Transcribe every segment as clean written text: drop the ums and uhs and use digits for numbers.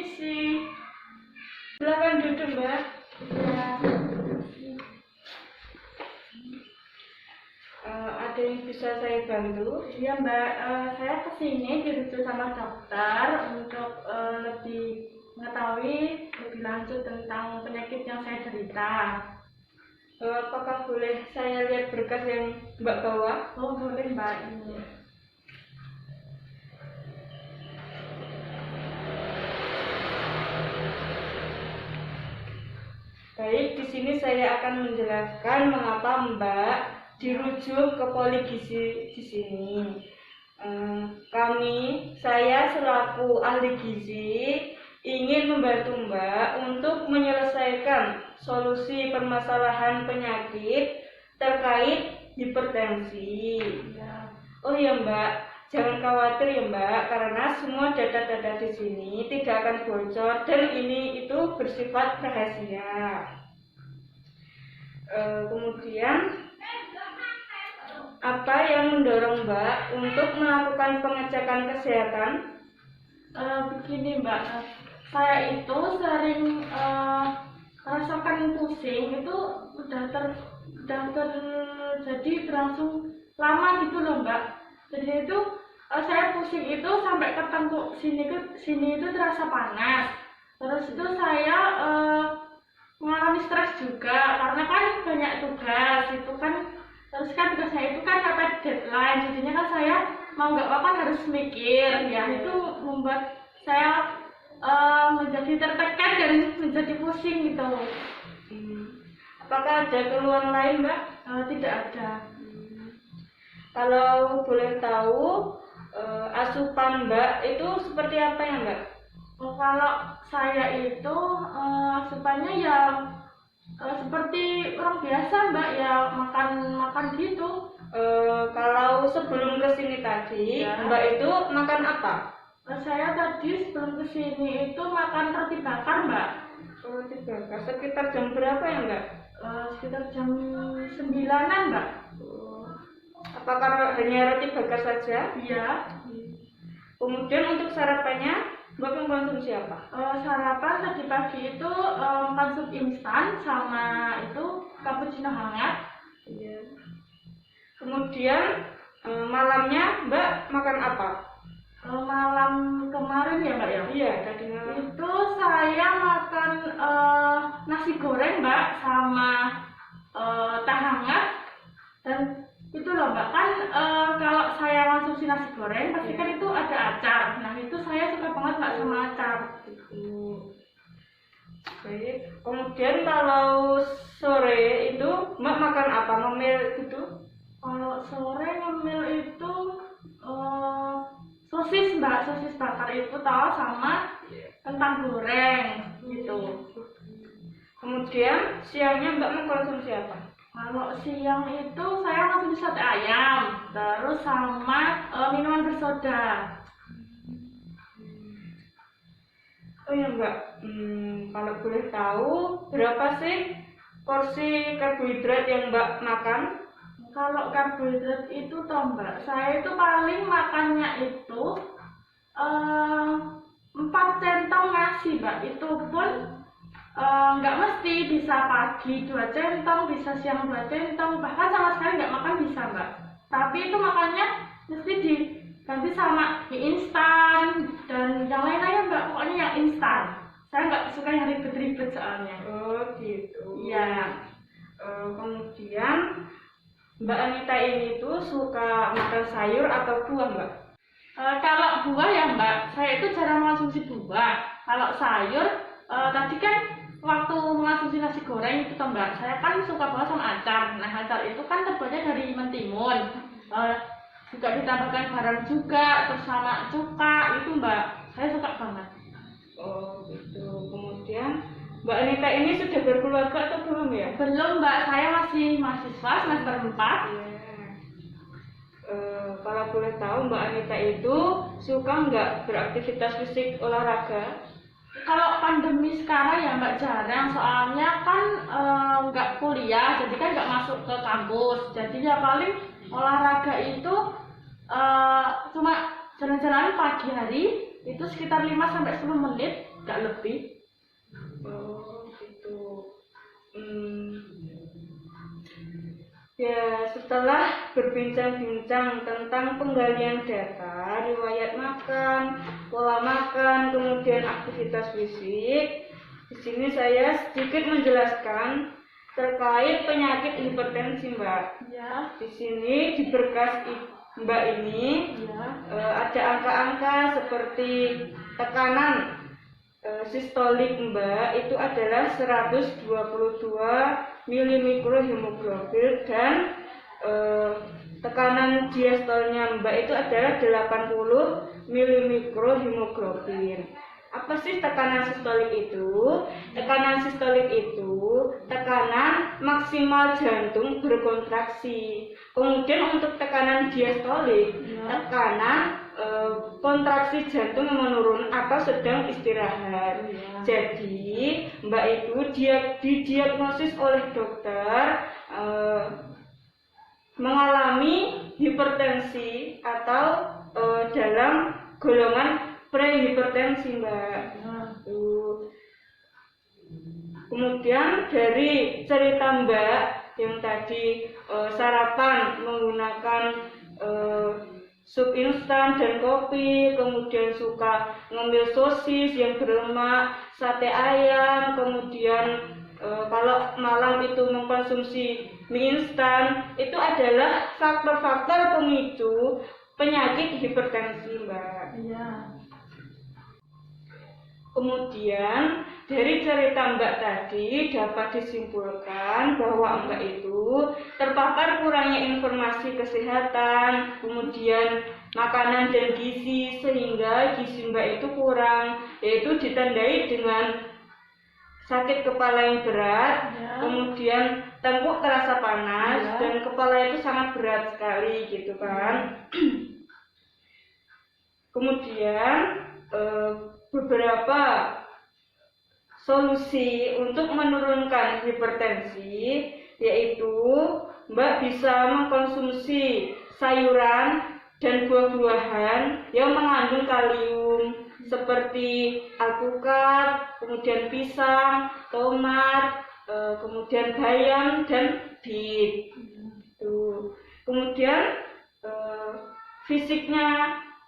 Permisi. Silakan duduk, Mbak. Ya. Ada yang bisa saya bantu? Iya Mbak, saya kesini dirujuk sama dokter untuk lebih mengetahui lebih lanjut tentang penyakit yang saya derita. Apakah boleh saya lihat berkas yang Mbak bawa? Oh boleh Mbak, ini. Baik, di sini saya akan menjelaskan mengapa Mbak dirujuk ke Poligizi di sini. Saya selaku ahli gizi ingin membantu Mbak untuk menyelesaikan solusi permasalahan penyakit terkait hipertensi. Ya. Oh ya Mbak, jangan khawatir ya Mbak, karena semua data-data di sini tidak akan bocor dan ini itu bersifat rahasia. Kemudian apa yang mendorong Mbak untuk melakukan pengecekan kesehatan? Begini Mbak, saya itu sering merasakan pusing itu udah terjadi berlangsung lama gitu loh Mbak. Jadi itu saya pusing itu sampai ke tengkuk sini itu terasa panas. Terus itu saya mengalami stres juga karena kan banyak tugas itu kan. Terus kan tugasnya itu kan mepet deadline, jadinya kan saya mau nggak apa harus mikir ya, itu membuat saya menjadi tertekan dan menjadi pusing gitu. Apakah ada keluhan lain Mbak? Tidak ada. Kalau boleh tahu asupan Mbak itu seperti apa ya Mbak? Kalau saya itu asupannya ya seperti orang biasa Mbak, ya makan gitu. Kalau sebelum kesini tadi Ya. Mbak itu makan apa? Saya tadi sebelum kesini itu makan roti bakar Mbak. Roti bakar. Sekitar jam berapa ya Mbak? Sekitar jam 9-an Mbak. Apakah hanya roti bakar saja? Iya. Kemudian untuk sarapannya Mbak mengkonsumsi apa? Sarapan tadi pagi itu makan sup instan sama itu cappuccino hangat. Iya. Kemudian malamnya Mbak makan apa? Malam kemarin ya Mbak ya? Iya, tadi malam. Itu saya makan nasi goreng Mbak sama teh hangat. Dan itu loh Mbak, kan kalau saya konsumsi nasi goreng pasti kan itu ada acar. Nah itu saya suka banget Mbak sama acar gitu. Baik. Kemudian kalau sore itu Mbak makan apa? Ngemil gitu? Kalau sore ngemil itu sosis Mbak, sosis bakar itu tahu sama kentang goreng gitu. Kemudian siangnya Mbak mengkonsumsi apa? Kalau siang itu saya konsumsi sate ayam, terus sama minuman bersoda. Oh ya Mbak, kalau boleh tahu berapa sih porsi karbohidrat yang Mbak makan? Kalau karbohidrat itu toh Mbak, saya itu paling makannya itu 4 centong nasi Mbak, itu pun nggak mesti, bisa pagi 2 centong, bisa siang 2 centong, bahkan sama sekali nggak makan bisa Mbak. Tapi itu makannya mesti diganti sama mie instan dan yang lain-lain Mbak, pokoknya yang instan. Saya nggak suka yang ribet-ribet soalnya. Oh gitu. Iya. Kemudian Mbak Anita ini tuh suka makan sayur atau buah Mbak? Kalau buah ya Mbak, saya itu jarang mengonsumsi buah. Kalau sayur, tadi kan waktu mengonsumsi nasi goreng itu toh Mbak, saya kan suka banget sama acar. Nah acar itu kan terbuatnya dari mentimun, juga ditambahkan garam juga, terus sama cuka itu Mbak, saya suka banget. Oh gitu. Kemudian Mbak Anita ini sudah berkeluarga atau belum ya? Belum Mbak, saya masih mahasiswa semester 4. Kalau boleh tahu Mbak Anita itu suka nggak beraktivitas fisik olahraga? Kalau pandemi sekarang ya Mbak jarang, soalnya kan nggak kuliah, jadi kan nggak masuk ke kampus. Jadi ya paling olahraga itu cuma jalan-jalan pagi hari itu sekitar 5 sampai 10 menit, nggak lebih. Oh gitu. Ya, setelah berbincang-bincang tentang penggalian data, riwayat makan, pola makan, kemudian aktivitas fisik, di sini saya sedikit menjelaskan terkait penyakit hipertensi, Mbak. Ya, Di sini di berkas Mbak ini ya, ada angka-angka seperti tekanan sistolik Mbak itu adalah 122 milimikro hemoglobin dan tekanan diastolnya Mbak itu adalah 80 milimikro hemoglobin. Apa sih tekanan sistolik itu? Tekanan sistolik itu tekanan maksimal jantung berkontraksi. Kemudian untuk tekanan diastolik, tekanan kontraksi jantung yang menurun atau sedang istirahat. Jadi Mbak itu didiagnosis oleh dokter mengalami hipertensi atau dalam golongan prehipertensi, Mbak. Kemudian dari cerita Mbak yang tadi sarapan menggunakan sup instan dan kopi, kemudian suka ngemil sosis yang berlemak, sate ayam, kemudian kalau malam itu mengkonsumsi mie instan, itu adalah faktor-faktor pemicu penyakit hipertensi, Mbak. iya. Kemudian dari cerita Mbak tadi dapat disimpulkan bahwa Mbak itu terpapar kurangnya informasi kesehatan, kemudian makanan dan gizi, sehingga gizi Mbak itu kurang, yaitu ditandai dengan sakit kepala yang berat, kemudian tengkuk terasa panas, dan kepala itu sangat berat sekali gitu kan. Kemudian beberapa solusi untuk menurunkan hipertensi, yaitu Mbak bisa mengkonsumsi sayuran dan buah-buahan yang mengandung kalium seperti alpukat, kemudian pisang, tomat, kemudian bayam dan bit. Kemudian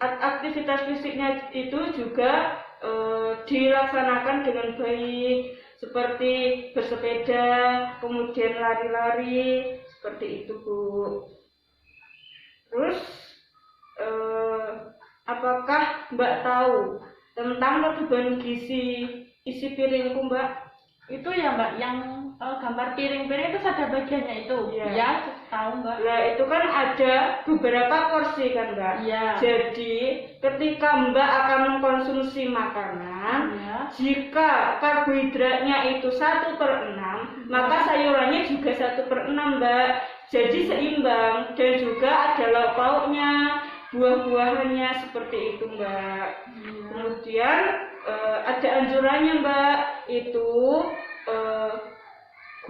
aktivitas fisiknya itu juga dilaksanakan dengan baik, seperti bersepeda, kemudian lari-lari, seperti itu, Bu. Terus apakah Mbak tahu tentang kelebihan gizi isi piringku, Mbak? Itu ya, Mbak, yang gambar piring-piring itu ada bagiannya itu. Ya, tahu, Mbak. Nah, itu kan ada beberapa porsi kan, Mbak. Iya. Jadi ketika Mbak akan mengkonsumsi makanan, jika karbohidratnya itu 1/6, maka sayurannya juga 1/6, Mbak. Jadi seimbang, dan juga ada lauk pauknya, buah-buahannya, seperti itu, Mbak. Kemudian ada anjurannya, Mbak, itu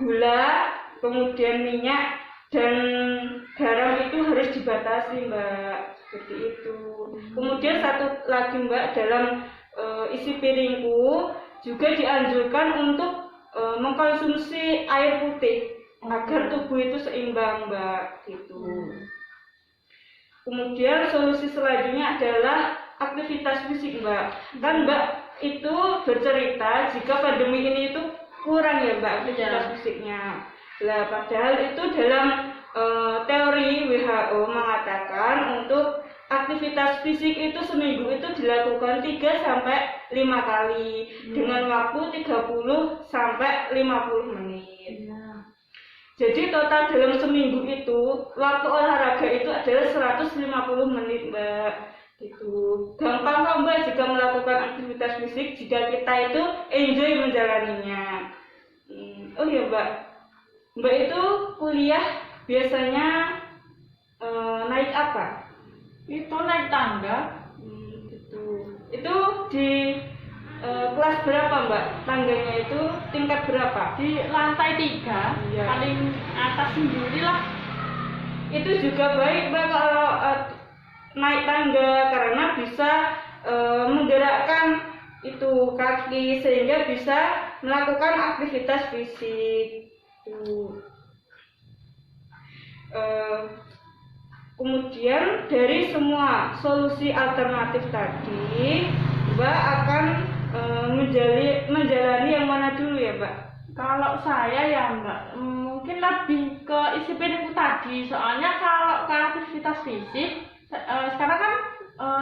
gula, kemudian minyak dan garam itu harus dibatasi, Mbak, seperti itu. Kemudian satu lagi, Mbak, dalam isi piringku juga dianjurkan untuk mengkonsumsi air putih agar tubuh itu seimbang, Mbak, gitu. Kemudian solusi selanjutnya adalah aktivitas fisik, Mbak. Kan Mbak itu bercerita jika pandemi ini itu kurang ya, Mbak, aktivitas fisiknya. Lah padahal itu dalam teori WHO mengatakan untuk aktivitas fisik itu seminggu itu dilakukan 3 sampai 5 kali dengan waktu 30 sampai 50 menit. Jadi total dalam seminggu itu waktu olahraga itu adalah 150 menit, Mbak. Gitu. Gampang kok, Mbak, jika melakukan aktivitas fisik jika kita itu enjoy menjalaninya. Oh iya, Mbak. Mbak itu kuliah biasanya naik apa? Itu naik tangga. Gitu. Itu di kelas berapa, Mbak? Tangganya itu tingkat berapa? Di lantai 3, paling atas sendiri lah. Itu juga baik, Mbak, kalau naik tangga karena bisa menggerakkan itu kaki sehingga bisa melakukan aktivitas fisik. Kemudian dari semua solusi alternatif tadi, Mbak akan menjalani yang mana dulu ya, Mbak? Kalau saya ya Mbak, mungkin lebih ke isi piringku tadi. Soalnya kalau ke aktivitas fisik, sekarang kan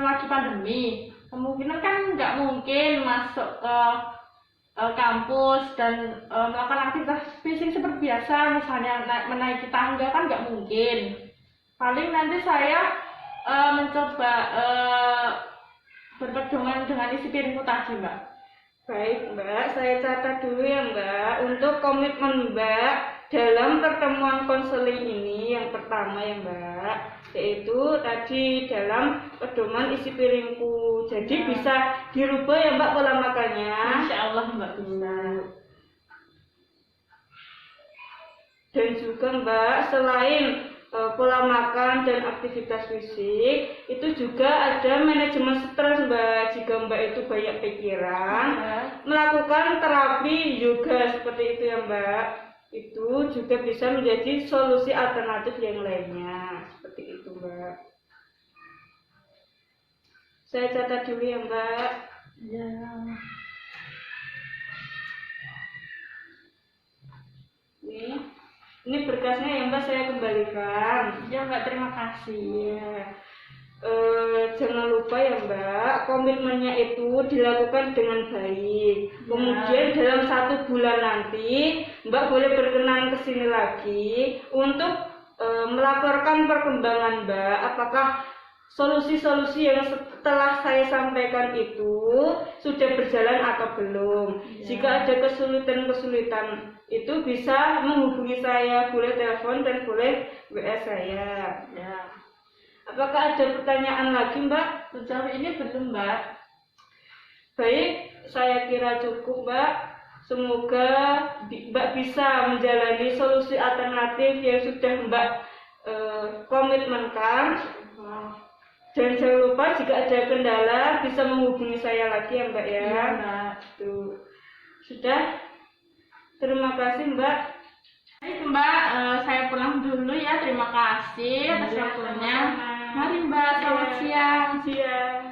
lagi pandemi, kemungkinan kan nggak mungkin masuk ke kampus dan melakukan aktivitas fisik seperti biasa, misalnya menaiki tangga kan nggak mungkin. Paling nanti saya mencoba berpedoman dengan isi piringku tadi, Mbak. Baik Mbak, saya catat dulu ya Mbak, untuk komitmen Mbak dalam pertemuan konseling ini yang pertama ya Mbak, yaitu tadi dalam pedoman isi piringku. Jadi bisa dirubah ya Mbak pola makannya. Insya Allah Mbak bisa. Dan juga Mbak, selain pola makan dan aktivitas fisik, itu juga ada manajemen stres Mbak. Jika Mbak itu banyak pikiran, melakukan terapi yoga seperti itu ya Mbak, itu juga bisa menjadi solusi alternatif yang lainnya. Seperti itu Mbak. Saya catat dulu ya Mbak. Ya. Ini berkasnya ya Mbak, saya kembalikan. Ya Mbak, terima kasih. Ya. Jangan lupa ya Mbak, komitmennya itu dilakukan dengan baik. Kemudian dalam 1 bulan nanti Mbak boleh berkenan ke sini lagi untuk melaporkan perkembangan Mbak. Apakah solusi-solusi yang setelah saya sampaikan itu sudah berjalan atau belum. Jika ada kesulitan-kesulitan itu bisa menghubungi saya, boleh telepon dan boleh WA saya. Ya. Apakah ada pertanyaan lagi Mbak? Sejauh ini belum Mbak. Baik, saya kira cukup Mbak. Semoga Mbak bisa menjalani solusi alternatif yang sudah Mbak komitmenkan. Dan jangan lupa jika ada kendala bisa menghubungi saya lagi ya Mbak ya. Iya Mbak. Tuh. Sudah? Terima kasih Mbak. Baik Mbak, saya pulang dulu ya. Terima kasih atas waktunya. Mari Mbak, selamat siang. Siang.